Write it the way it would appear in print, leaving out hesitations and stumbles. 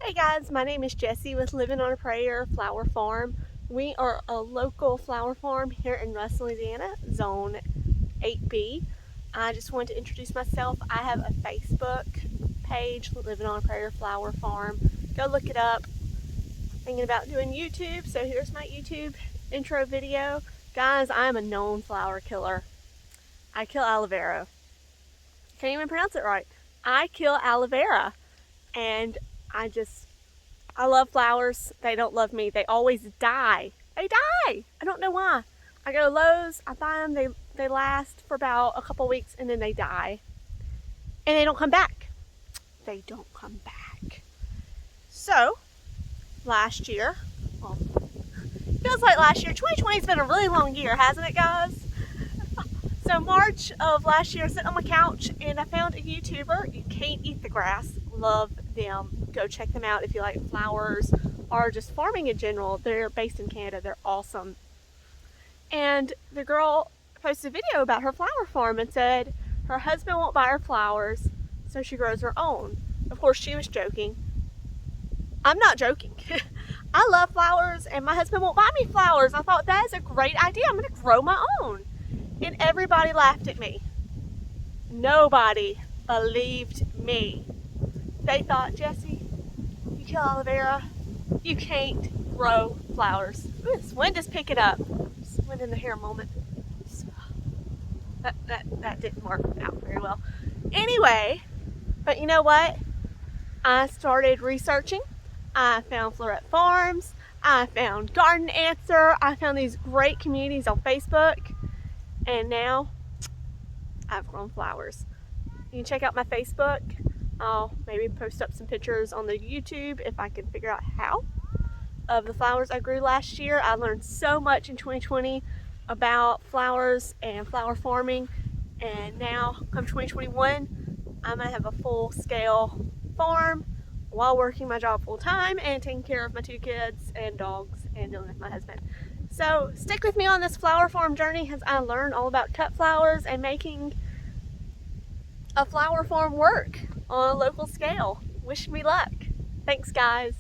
Hey guys, my name is Jessie with Living on a Prayer Flower Farm. We are a local flower farm here in Russ, Louisiana, Zone 8B. I just wanted to introduce myself. I have a Facebook page, Living on a Prayer Flower Farm. Go look it up. Thinking about doing YouTube, so here's my YouTube intro video. Guys, I'm a known flower killer. I kill aloe vera. Can't even pronounce it right. I kill aloe vera. And I love flowers. They don't love me. They always die. They die. I don't know why. I go to Lowe's, I buy them, they last for about a couple weeks and then they die. And they don't come back. They don't come back. So, last year, well, feels like last year, 2020's been a really long year, hasn't it guys? So March of last year, sitting on my couch and I found a YouTuber, You Can't Eat the Grass. Love them. Go check them out if you like flowers or just farming in general. They're based in Canada. They're awesome. And the girl posted a video about her flower farm and said her husband won't buy her flowers, so she grows her own. Of course, she was joking. I'm not joking. I love flowers and my husband won't buy me flowers. I thought that is a great idea. I'm going to grow my own. And everybody laughed at me. Nobody believed me. They thought, Jessie, you kill aloe vera, you can't grow flowers. Ooh, this wind is picking up. Just wind in the hair moment. So, that didn't work out very well. Anyway, but you know what? I started researching. I found Floret Farms. I found Garden Answer. I found these great communities on Facebook. And now I've grown flowers. You can check out my Facebook. I'll maybe post up some pictures on the YouTube if I can figure out how, of the flowers I grew last year. I learned so much in 2020 about flowers and flower farming, and now come 2021 I'm gonna have a full-scale farm while working my job full-time and taking care of my 2 kids and dogs and dealing with my husband. So stick with me on this flower farm journey as I learn all about cut flowers and making a flower farm work on a local scale. Wish me luck. Thanks guys.